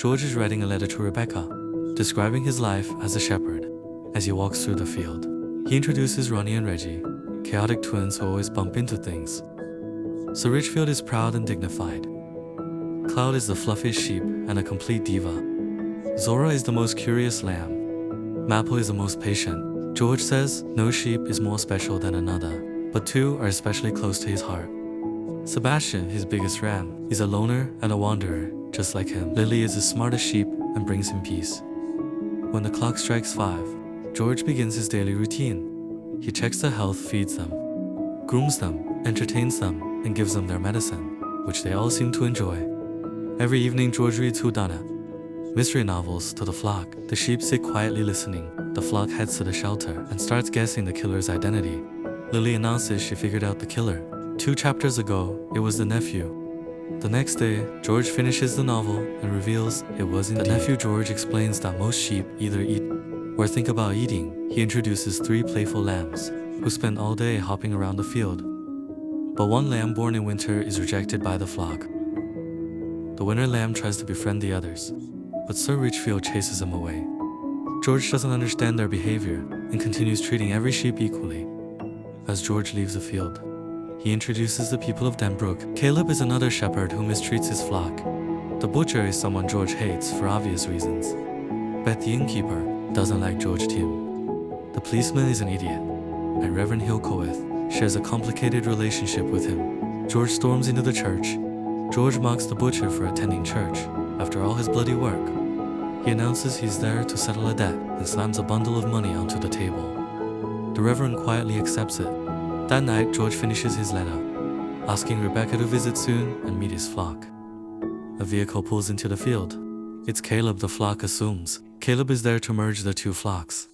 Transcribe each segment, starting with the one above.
George is writing a letter to Rebecca, describing his life as a shepherd. As he walks through the field, he introduces Ronnie and Reggie, chaotic twins who always bump into things. So Richfield is proud and dignified. Cloud is the fluffiest sheep and a complete diva. Zora is the most curious lamb. Maple is the most patient. George says no sheep is more special than another, but two are especially close to his heart. Sebastian, his biggest ram, is a loner and a wanderer, just like him. Lily is the smartest sheep and brings him peace. When the clock strikes 5, George begins his daily routine. He checks their health, feeds them, grooms them, entertains them, and gives them their medicine, which they all seem to enjoy. Every evening, George reads whodunit, mystery novels, to the flock. The sheep sit quietly listening. The flock heads to the shelter and starts guessing the killer's identity. Lily announces she figured out the killer. 2 chapters ago, it was the nephew. The next day, George finishes the novel and reveals it was indeed the nephew. George explains that most sheep either eat or think about eating. He introduces 3 playful lambs, who spend all day hopping around the field. But one lamb born in winter is rejected by the flock. The winter lamb tries to befriend the others, but Sir Richfield chases him away. George doesn't understand their behavior and continues treating every sheep equally. As George leaves the field, he introduces the people of Denbrook. Caleb is another shepherd who mistreats his flock. The butcher is someone George hates for obvious reasons. Beth, the innkeeper, doesn't like George Tim. The policeman is an idiot, and Reverend Hilcoeth shares a complicated relationship with him. George storms into the church. George mocks the butcher for attending church after all his bloody work. He announces he's there to settle a debt and slams a bundle of money onto the table. The Reverend quietly accepts it. That night, George finishes his letter, asking Rebecca to visit soon and meet his flock. A vehicle pulls into the field. It's Caleb, the flock assumes. Caleb is there to merge the 2 flocks.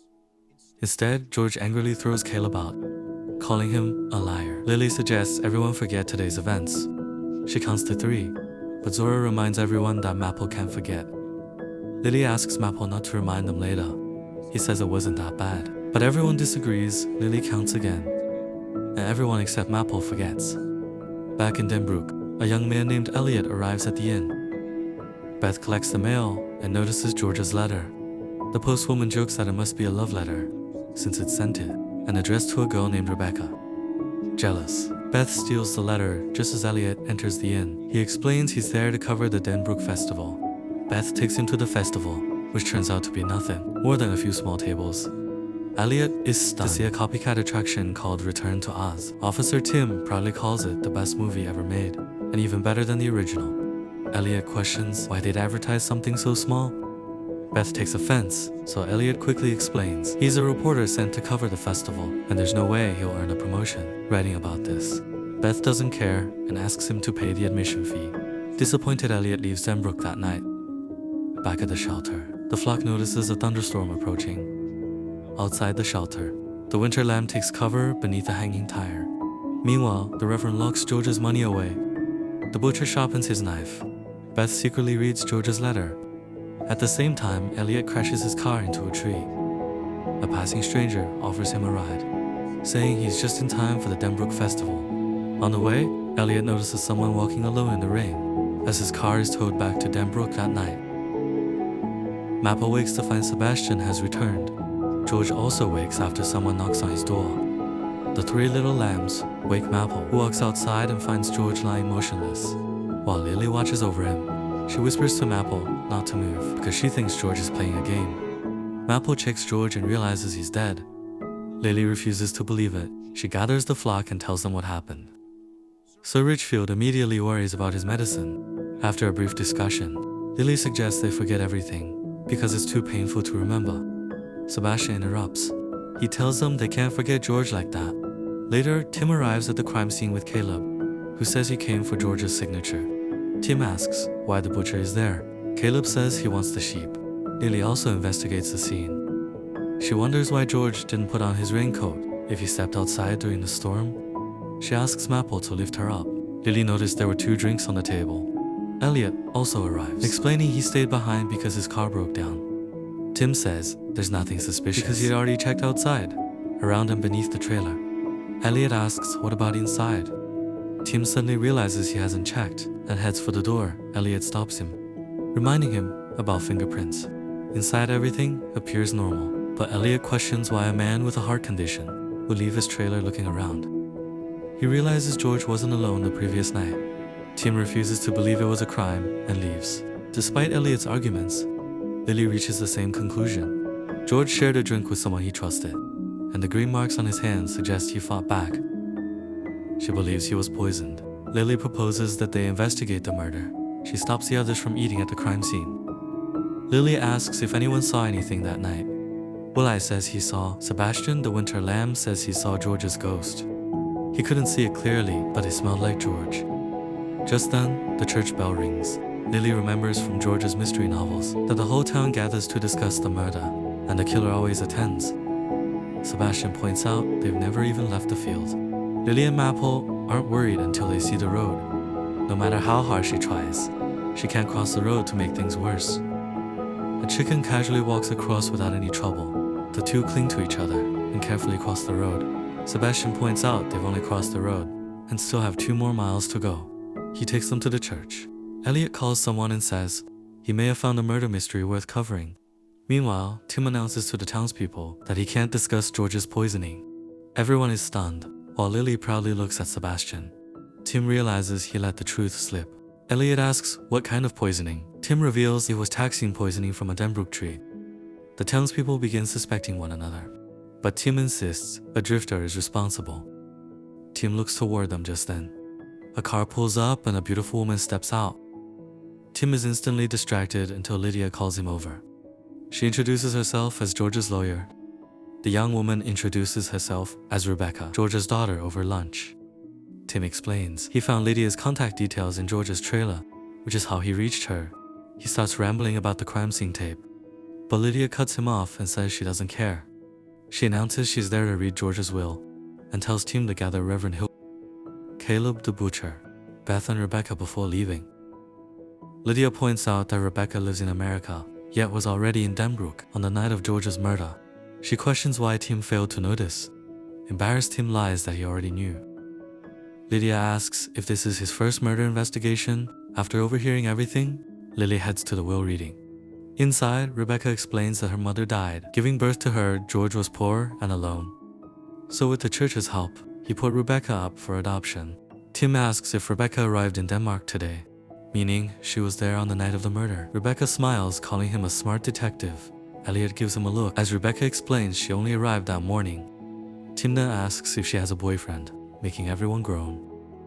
Instead, George angrily throws Caleb out, calling him a liar. Lily suggests everyone forget today's events. She counts to 3, but Zora reminds everyone that Maple can't forget. Lily asks Maple not to remind them later. He says it wasn't that bad. But everyone disagrees. Lily counts again, and everyone except Maple forgets. Back in Denbrook, a young man named Elliot arrives at the inn. Beth collects the mail and notices George's letter. The postwoman jokes that it must be a love letter, since it's scented and addressed to a girl named Rebecca. Jealous, Beth steals the letter just as Elliot enters the inn. He explains he's there to cover the Denbrook festival. Beth takes him to the festival, which turns out to be nothing more than a few small tables. Elliot is stunned to see a copycat attraction called Return to Oz. Officer Tim proudly calls it the best movie ever made, and even better than the original. Elliot questions why they'd advertise something so small. Beth takes offense, so Elliot quickly explains he's a reporter sent to cover the festival, and there's no way he'll earn a promotion writing about this. Beth doesn't care and asks him to pay the admission fee. Disappointed, Elliot leaves Denbrook that night. Back at the shelter, the flock notices a thunderstorm approaching. Outside the shelter, the winter lamb takes cover beneath a hanging tire. Meanwhile, the Reverend locks George's money away. The butcher sharpens his knife. Beth secretly reads George's letter. At the same time, Elliot crashes his car into a tree. A passing stranger offers him a ride, saying he's just in time for the Denbrook festival. On the way, Elliot notices someone walking alone in the rain, as his car is towed back to Denbrook that night. Maple wakes to find Sebastian has returned. George also wakes after someone knocks on his door. The 3 little lambs wake Maple, who walks outside and finds George lying motionless. While Lily watches over him, she whispers to Maple not to move because she thinks George is playing a game. Maple checks George and realizes he's dead. Lily refuses to believe it. She gathers the flock and tells them what happened. Sir Richfield immediately worries about his medicine. After a brief discussion, Lily suggests they forget everything because it's too painful to remember. Sebastian interrupts. He tells them they can't forget George like that. Later, Tim arrives at the crime scene with Caleb, who says he came for George's signature. Tim asks why the butcher is there. Caleb says he wants the sheep. Lily also investigates the scene. She wonders why George didn't put on his raincoat if he stepped outside during the storm. She asks Maple to lift her up. Lily noticed there were 2 drinks on the table. Elliot also arrives, explaining he stayed behind because his car broke down. Tim says there's nothing suspicious because he'd already checked outside, around and beneath the trailer. Elliot asks what about inside. Tim suddenly realizes he hasn't checked and heads for the door. Elliot stops him. reminding him about fingerprints. Inside, everything appears normal, but Elliot questions why a man with a heart condition would leave his trailer looking around. He realizes George wasn't alone the previous night. Tim refuses to believe it was a crime and leaves. Despite Elliot's arguments, Lily reaches the same conclusion. George shared a drink with someone he trusted, and the green marks on his hands suggest he fought back. She believes he was poisoned. Lily proposes that they investigate the murder. She stops the others from eating at the crime scene. Lily asks if anyone saw anything that night. Will says he saw. Sebastian, the winter lamb, says he saw George's ghost. He couldn't see it clearly, but it smelled like George. Just then, the church bell rings. Lily remembers from George's mystery novels that the whole town gathers to discuss the murder, and the killer always attends. Sebastian points out they've never even left the field. Lily and Maple aren't worried until they see the road. No matter how hard she tries, she can't cross the road to make things worse. A chicken casually walks across without any trouble. The two cling to each other and carefully cross the road. Sebastian points out they've only crossed the road and still have 2 more miles to go. He takes them to the church. Elliot calls someone and says he may have found a murder mystery worth covering. Meanwhile, Tim announces to the townspeople that he can't discuss George's poisoning. Everyone is stunned, while Lily proudly looks at Sebastian. Tim realizes he let the truth slip. Elliot asks what kind of poisoning. Tim reveals it was taxine poisoning from a Denbrook tree. The townspeople begin suspecting one another, but Tim insists a drifter is responsible. Tim looks toward them just then. A car pulls up and a beautiful woman steps out. Tim is instantly distracted until Lydia calls him over. She introduces herself as George's lawyer. The young woman introduces herself as Rebecca, George's daughter, over lunch. Tim explains he found Lydia's contact details in George's trailer, which is how he reached her. He starts rambling about the crime scene tape, but Lydia cuts him off and says she doesn't care. She announces she's there to read George's will and tells Tim to gather Reverend Hill, Caleb the butcher, Beth and Rebecca before leaving. Lydia points out that Rebecca lives in America, yet was already in Denbrook on the night of George's murder. She questions why Tim failed to notice. Embarrassed, Tim lies that he already knew. Lydia asks if this is his first murder investigation. After overhearing everything, Lily heads to the will reading. Inside, Rebecca explains that her mother died. Giving birth to her, George was poor and alone. So with the church's help, he put Rebecca up for adoption. Tim asks if Rebecca arrived in Denmark today, meaning she was there on the night of the murder. Rebecca smiles, calling him a smart detective. Elliot gives him a look as Rebecca explains she only arrived that morning. Tim then asks if she has a boyfriend, making everyone groan.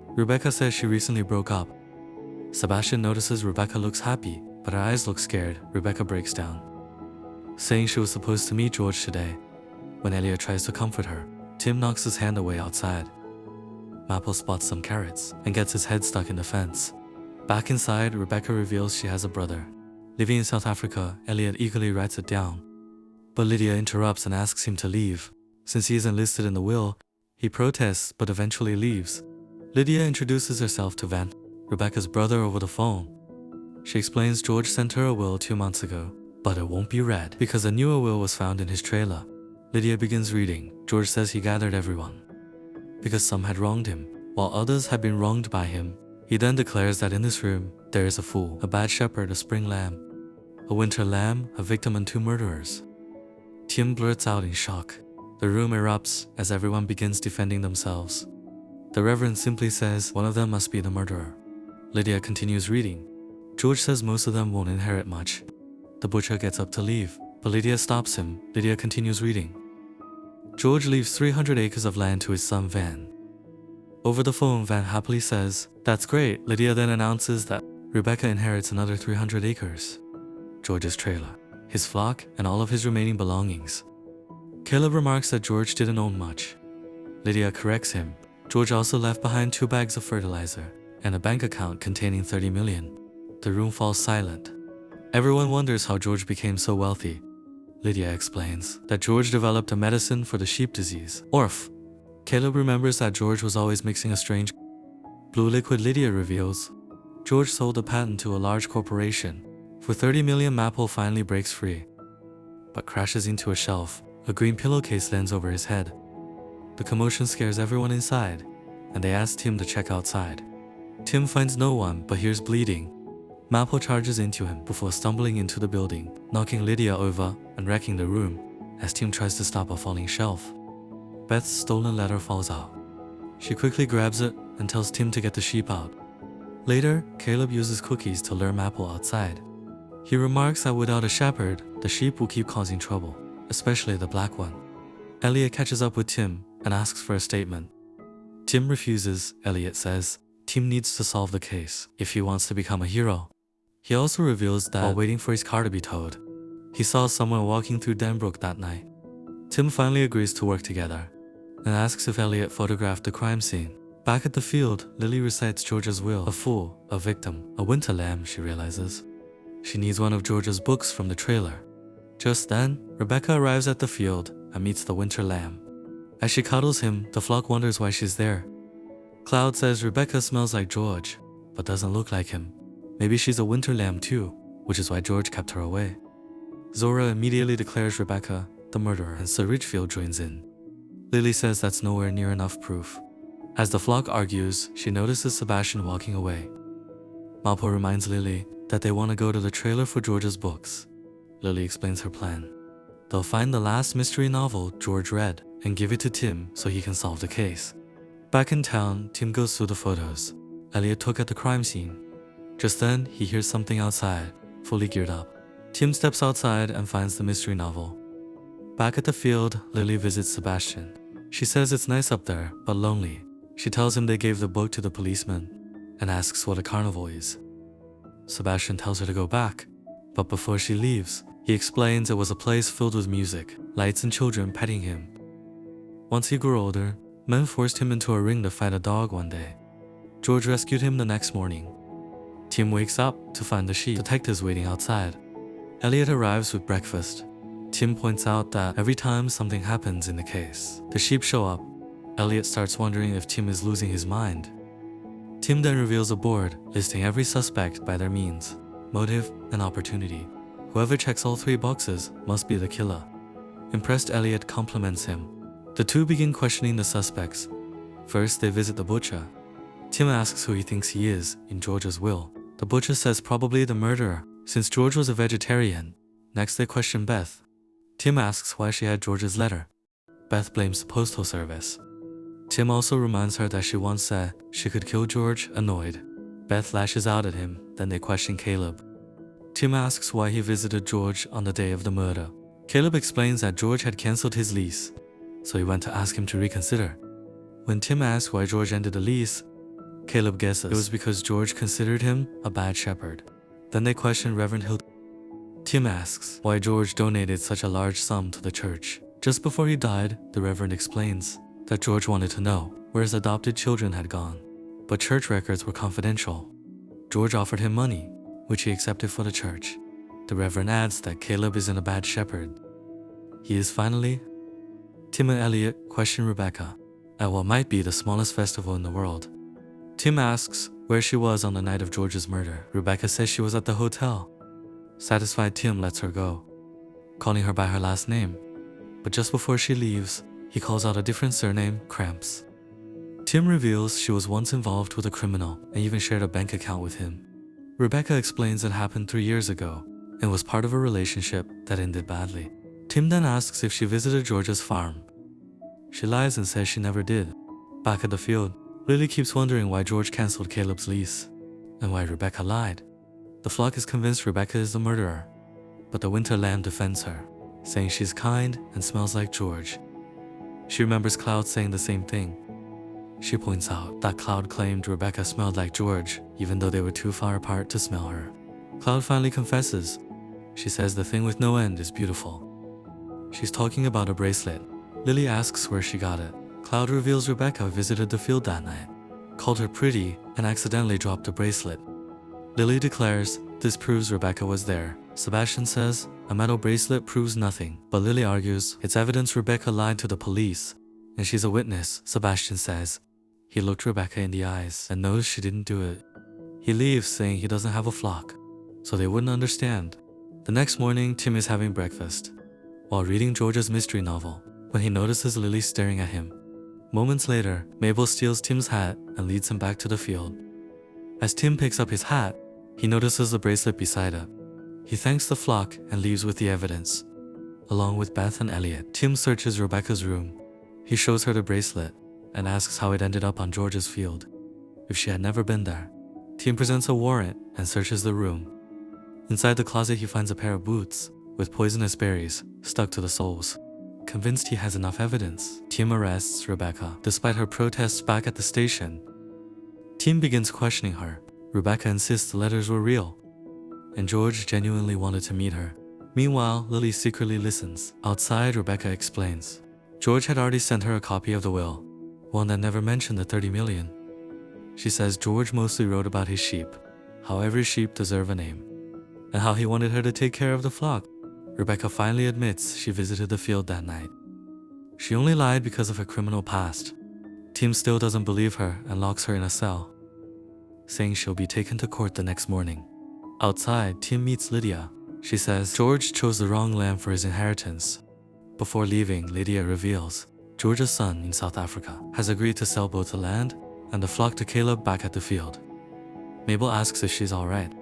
Rebecca says she recently broke up. Sebastian notices Rebecca looks happy, but her eyes look scared. Rebecca breaks down, saying she was supposed to meet George today. When Elliot tries to comfort her, Tim knocks his hand away outside. Maple spots some carrots and gets his head stuck in the fence. Back inside, Rebecca reveals she has a brother. Living in South Africa, Elliot eagerly writes it down. But Lydia interrupts and asks him to leave. Since he isn't listed in the will, he protests but eventually leaves. Lydia introduces herself to Van, Rebecca's brother, over the phone. She explains George sent her a will 2 months ago, but it won't be read because a newer will was found in his trailer. Lydia begins reading. George says he gathered everyone because some had wronged him, while others had been wronged by him. He then declares that in this room, there is a fool, a bad shepherd, a spring lamb, a winter lamb, a victim, and 2 murderers. Tim blurts out in shock. The room erupts as everyone begins defending themselves. The Reverend simply says one of them must be the murderer. Lydia continues reading. George says most of them won't inherit much. The butcher gets up to leave, but Lydia stops him. Lydia continues reading. George leaves 300 acres of land to his son Van. Over the phone, Van happily says, "That's great." Lydia then announces that Rebecca inherits another 300 acres. George's trailer, his flock, and all of his remaining belongings. Caleb remarks that George didn't own much. Lydia corrects him. George also left behind 2 bags of fertilizer and a bank account containing 30 million. The room falls silent. Everyone wonders how George became so wealthy. Lydia explains that George developed a medicine for the sheep disease, ORF. Caleb remembers that George was always mixing a strange blue liquid. Lydia reveals George sold the patent to a large corporation. For 30 million, Maple finally breaks free, but crashes into a shelf. A green pillowcase lands over his head. The commotion scares everyone inside, and they ask Tim to check outside. Tim finds no one but hears bleeding. Maple charges into him before stumbling into the building, knocking Lydia over and wrecking the room as Tim tries to stop a falling shelf. Beth's stolen letter falls out. She quickly grabs it and tells Tim to get the sheep out. Later, Caleb uses cookies to lure Maple outside. He remarks that without a shepherd, the sheep will keep causing trouble, especially the black one. Elliot catches up with Tim and asks for a statement. Tim refuses. Elliot says Tim needs to solve the case if he wants to become a hero. He also reveals that while waiting for his car to be towed, he saw someone walking through Denbrook that night. Tim finally agrees to work together and asks if Elliot photographed the crime scene. Back at the field, Lily recites George's will. A fool, a victim, a winter lamb, she realizes. She needs one of George's books from the trailer. Just then, Rebecca arrives at the field and meets the winter lamb. As she cuddles him, the flock wonders why she's there. Cloud says Rebecca smells like George, but doesn't look like him. Maybe she's a winter lamb too, which is why George kept her away. Zora immediately declares Rebecca the murderer, and Sir Richfield joins in. Lily says that's nowhere near enough proof. As the flock argues, she notices Sebastian walking away. Maple reminds Lily that they want to go to the trailer for George's books. Lily explains her plan. They'll find the last mystery novel George read and give it to Tim so he can solve the case. Back in town, Tim goes through the photos Elliot took at the crime scene. Just then, he hears something outside, fully geared up. Tim steps outside and finds the mystery novel. Back at the field, Lily visits Sebastian. She says it's nice up there, but lonely. She tells him they gave the book to the policeman and asks what a carnival is. Sebastian tells her to go back, but before she leaves, he explains it was a place filled with music, lights and children petting him. Once he grew older, men forced him into a ring to fight a dog one day. George rescued him the next morning. Tim wakes up to find the sheep detectives waiting outside. Elliot arrives with breakfast. Tim points out that every time something happens in the case, the sheep show up. Elliot starts wondering if Tim is losing his mind. Tim then reveals a board listing every suspect by their means, motive, and opportunity. Whoever checks all three boxes must be the killer. Impressed, Elliot compliments him. The two begin questioning the suspects. First, they visit the butcher. Tim asks who he thinks he is in George's will. The butcher says probably the murderer, since George was a vegetarian. Next, they question Beth. Tim asks why she had George's letter. Beth blames the postal service. Tim also reminds her that she once said she could kill George, annoyed. Beth lashes out at him, then they question Caleb. Tim asks why he visited George on the day of the murder. Caleb explains that George had cancelled his lease, so he went to ask him to reconsider. When Tim asks why George ended the lease, Caleb guesses it was because George considered him a bad shepherd. Then they question Reverend Hill. Tim asks why George donated such a large sum to the church. Just before he died, the Reverend explains that George wanted to know where his adopted children had gone, but church records were confidential. George offered him money, which he accepted for the church. The Reverend adds that Caleb isn't a bad shepherd. He is finally. Tim and Elliot question Rebecca at what might be the smallest festival in the world. Tim asks where she was on the night of George's murder. Rebecca says she was at the hotel. Satisfied, Tim lets her go, calling her by her last name. But just before she leaves, he calls out a different surname, Cramps. Tim reveals she was once involved with a criminal and even shared a bank account with him. Rebecca explains it happened 3 years ago and was part of a relationship that ended badly. Tim then asks if she visited George's farm. She lies and says she never did. Back at the field, Lily keeps wondering why George cancelled Caleb's lease and why Rebecca lied. The flock is convinced Rebecca is the murderer, but the winter lamb defends her, saying she's kind and smells like George. She remembers Cloud saying the same thing. She points out that Cloud claimed Rebecca smelled like George, even though they were too far apart to smell her. Cloud finally confesses. She says the thing with no end is beautiful. She's talking about a bracelet. Lily asks where she got it. Cloud reveals Rebecca visited the field that night, called her pretty, and accidentally dropped the bracelet. Lily declares this proves Rebecca was there. Sebastian says a metal bracelet proves nothing, but Lily argues it's evidence Rebecca lied to the police, and she's a witness. Sebastian says he looked Rebecca in the eyes and knows she didn't do it. He leaves saying he doesn't have a flock, so they wouldn't understand. The next morning, Tim is having breakfast while reading George's mystery novel when he notices Lily staring at him. Moments later, Mabel steals Tim's hat and leads him back to the field. As Tim picks up his hat, He notices the bracelet beside it. He thanks the flock and leaves with the evidence. Along with Beth and Elliot, Tim searches Rebecca's room. He shows her the bracelet and asks how it ended up on George's field, if she had never been there. Tim presents a warrant and searches the room. Inside the closet he finds a pair of boots with poisonous berries stuck to the soles. Convinced he has enough evidence, Tim arrests Rebecca despite her protests back at the station. Tim begins questioning her. Rebecca insists the letters were real, and George genuinely wanted to meet her. Meanwhile, Lily secretly listens. Outside, Rebecca explains. George had already sent her a copy of the will, one that never mentioned the 30 million. She says George mostly wrote about his sheep, how every sheep deserve a name, and how he wanted her to take care of the flock. Rebecca finally admits she visited the field that night. She only lied because of her criminal past. Tim still doesn't believe her and locks her in a cell, saying she'll be taken to court the next morning. Outside, Tim meets Lydia. She says George chose the wrong lamb for his inheritance. Before leaving, Lydia reveals George's son in South Africa has agreed to sell both the land and the flock to Caleb back at the field. Mabel asks if she's alright.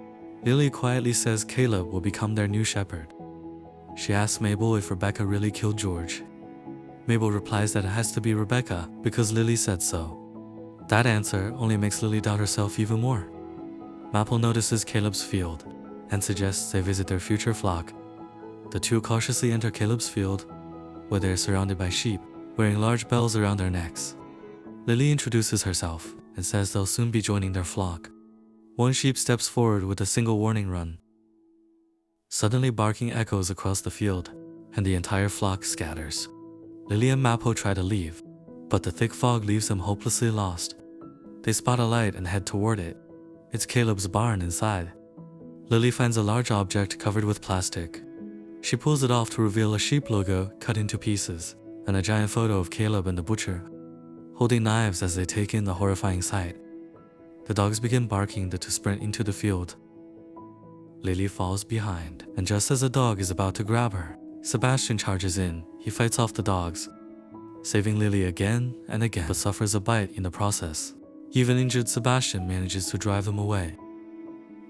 Lily quietly says Caleb will become their new shepherd. She asks Mabel if Rebecca really killed George. Mabel replies that it has to be Rebecca because Lily said so. That answer only makes Lily doubt herself even more. Mabel notices Caleb's field and suggests they visit their future flock. The two cautiously enter Caleb's field, where they are surrounded by sheep, wearing large bells around their necks. Lily introduces herself and says they'll soon be joining their flock. One sheep steps forward with a single warning run. Suddenly barking echoes across the field, and the entire flock scatters. Lily and Mappo try to leave, but the thick fog leaves them hopelessly lost. They spot a light and head toward it. It's Caleb's barn inside. Lily finds a large object covered with plastic. She pulls it off to reveal a sheep logo cut into pieces, and a giant photo of Caleb and the butcher, holding knives as they take in the horrifying sight. The dogs begin barking to sprint into the field. Lily falls behind, and just as the dog is about to grab her, Sebastian charges in. He fights off the dogs, saving Lily again and again, but suffers a bite in the process. Even injured Sebastian manages to drive them away.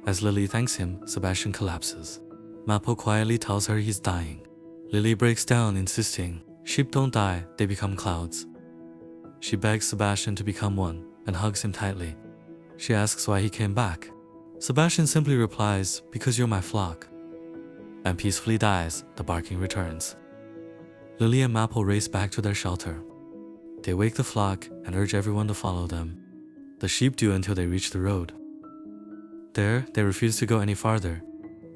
As Lily thanks him, Sebastian collapses. Mappo quietly tells her he's dying. Lily breaks down, insisting, sheep don't die, they become clouds. She begs Sebastian to become one and hugs him tightly. She asks why he came back. Sebastian simply replies, because you're my flock, and peacefully dies. The barking returns. Lily and Mappo race back to their shelter. They wake the flock and urge everyone to follow them. The sheep do until they reach the road. There, they refuse to go any farther.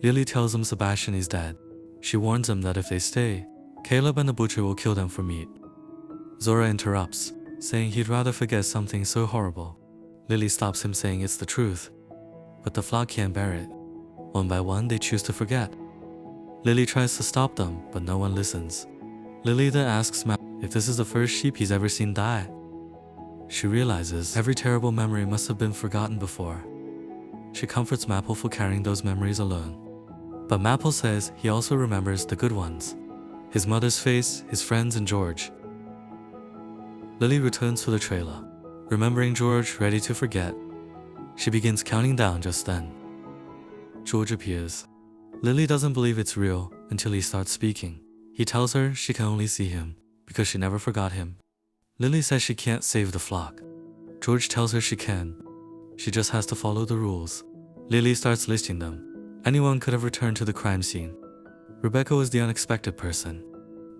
Lily tells them Sebastian is dead. She warns them that if they stay, Caleb and the butcher will kill them for meat. Zora interrupts, saying he'd rather forget something so horrible. Lily stops him, saying it's the truth, but the flock can't bear it. One by one, they choose to forget. Lily tries to stop them, but no one listens. Lily then asks Matt if this is the first sheep he's ever seen die. She realizes every terrible memory must have been forgotten before. She comforts Mapple for carrying those memories alone. But Mapple says he also remembers the good ones. His mother's face, his friends, and George. Lily returns to the trailer, remembering George, ready to forget. She begins counting down just then. George appears. Lily doesn't believe it's real until he starts speaking. He tells her she can only see him because she never forgot him. Lily says she can't save the flock. George tells her she can. She just has to follow the rules. Lily starts listing them. Anyone could have returned to the crime scene. Rebecca was the unexpected person.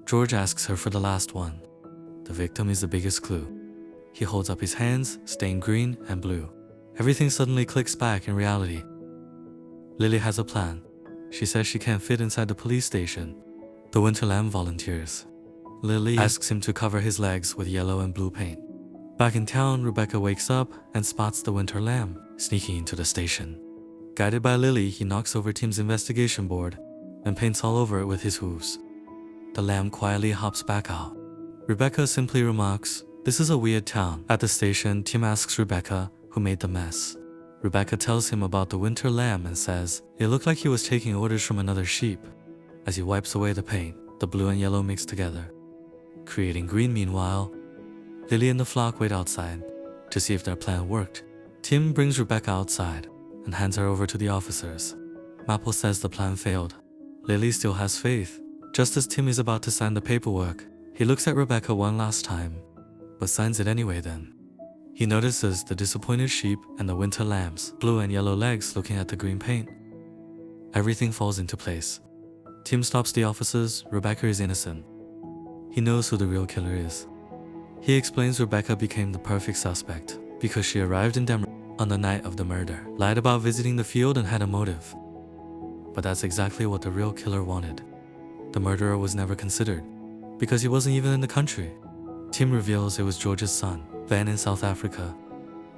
George asks her for the last one. The victim is the biggest clue. He holds up his hands, stained green and blue. Everything suddenly clicks back in reality. Lily has a plan. She says she can't fit inside the police station. The Winter Lamb volunteers. Lily asks him to cover his legs with yellow and blue paint. Back in town, Rebecca wakes up and spots the Winter Lamb sneaking into the station. Guided by Lily, he knocks over Tim's investigation board and paints all over it with his hooves. The lamb quietly hops back out. Rebecca simply remarks, "This is a weird town." At the station, Tim asks Rebecca who made the mess. Rebecca tells him about the Winter Lamb and says it looked like he was taking orders from another sheep. As he wipes away the paint, the blue and yellow mix together, creating green. Meanwhile, Lily and the flock wait outside to see if their plan worked. Tim brings Rebecca outside and hands her over to the officers. Maple says the plan failed. Lily still has faith. Just as Tim is about to sign the paperwork, he looks at Rebecca one last time, but signs it anyway then. He notices the disappointed sheep and the winter lambs, blue and yellow legs looking at the green paint. Everything falls into place. Tim stops the officers. Rebecca is innocent. He knows who the real killer is. He explains Rebecca became the perfect suspect because she arrived in Denver on the night of the murder, lied about visiting the field, and had a motive. But that's exactly what the real killer wanted. The murderer was never considered because he wasn't even in the country. Tim reveals it was George's son, Van, in South Africa.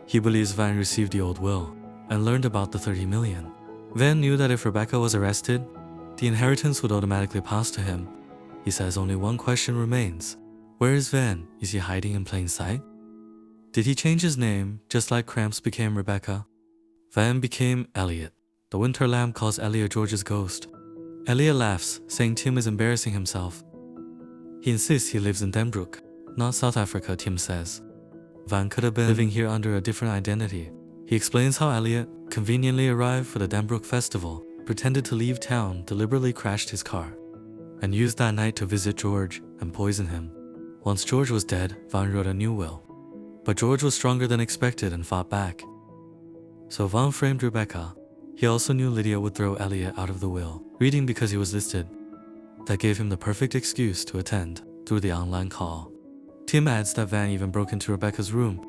He believes Van received the old will and learned about the 30 million. Van knew that if Rebecca was arrested, the inheritance would automatically pass to him. He says only one question remains. Where is Van? Is he hiding in plain sight? Did he change his name just like Cramps became Rebecca? Van became Elliot. The winter lamb calls Elliot George's ghost. Elliot laughs, saying Tim is embarrassing himself. He insists he lives in Denbrook, not South Africa, Tim says. Van could have been living here under a different identity. He explains how Elliot conveniently arrived for the Denbrook festival, pretended to leave town, deliberately crashed his car, and used that night to visit George and poison him. Once George was dead, Van wrote a new will. But George was stronger than expected and fought back. So Van framed Rebecca. He also knew Lydia would throw Elliot out of the will, reading because he was listed. That gave him the perfect excuse to attend through the online call. Tim adds that Van even broke into Rebecca's room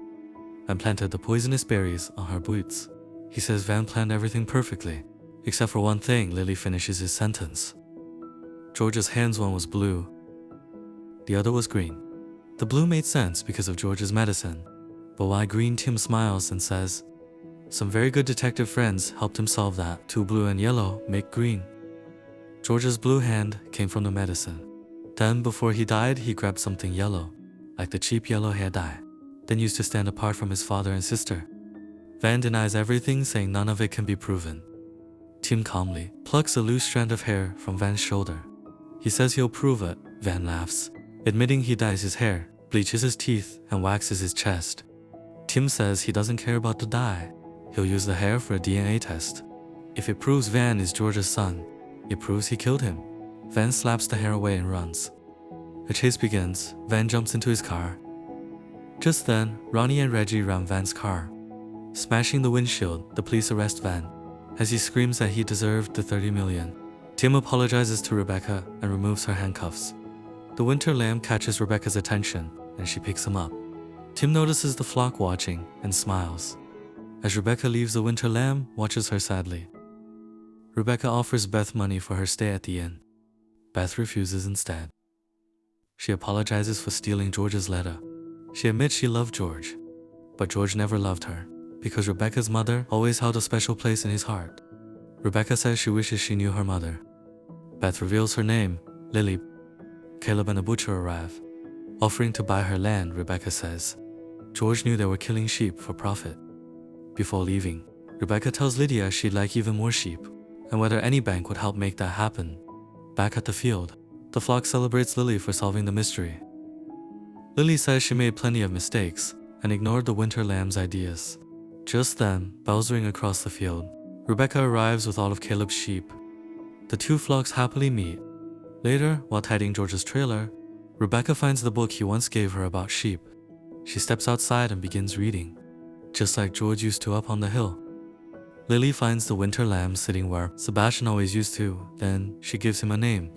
and planted the poisonous berries on her boots. He says Van planned everything perfectly, except for one thing. Lily finishes his sentence. George's hands, one was blue, the other was green. The blue made sense because of George's medicine, but why green? Tim smiles and says, some very good detective friends helped him solve that. 2 blue and yellow make green. George's blue hand came from the medicine. Then, before he died, he grabbed something yellow, like the cheap yellow hair dye, then used to stand apart from his father and sister. Van denies everything, saying none of it can be proven. Tim calmly plucks a loose strand of hair from Van's shoulder. He says he'll prove it. Van laughs, admitting he dyes his hair, bleaches his teeth, and waxes his chest. Tim says he doesn't care about the dye. He'll use the hair for a DNA test. If it proves Van is George's son, it proves he killed him. Van slaps the hair away and runs. A chase begins. Van jumps into his car. Just then, Ronnie and Reggie ram Van's car. Smashing the windshield, the police arrest Van as he screams that he deserved the 30 million. Tim apologizes to Rebecca and removes her handcuffs. The winter lamb catches Rebecca's attention and she picks him up. Tim notices the flock watching and smiles. As Rebecca leaves, the winter lamb watches her sadly. Rebecca offers Beth money for her stay at the inn. Beth refuses instead. She apologizes for stealing George's letter. She admits she loved George, but George never loved her because Rebecca's mother always held a special place in his heart. Rebecca says she wishes she knew her mother. Beth reveals her name, Lily. Caleb and a butcher arrive, offering to buy her land. Rebecca says George knew they were killing sheep for profit. Before leaving, Rebecca tells Lydia she'd like even more sheep, and whether any bank would help make that happen. Back at the field, the flock celebrates Lily for solving the mystery. Lily says she made plenty of mistakes and ignored the winter lamb's ideas. Just then, bells ring across the field. Rebecca arrives with all of Caleb's sheep. The two flocks happily meet. Later, while tidying George's trailer, Rebecca finds the book he once gave her about sheep. She steps outside and begins reading, just like George used to up on the hill. Lily finds the winter lamb sitting where Sebastian always used to. Then she gives him a name,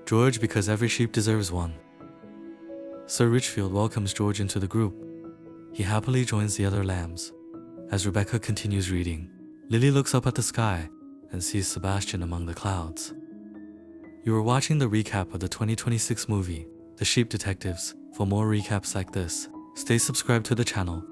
George, because every sheep deserves one. Sir Richfield welcomes George into the group. He happily joins the other lambs. As Rebecca continues reading, Lily looks up at the sky and sees Sebastian among the clouds. You are watching the recap of the 2026 movie, The Sheep Detectives. For more recaps like this, stay subscribed to the channel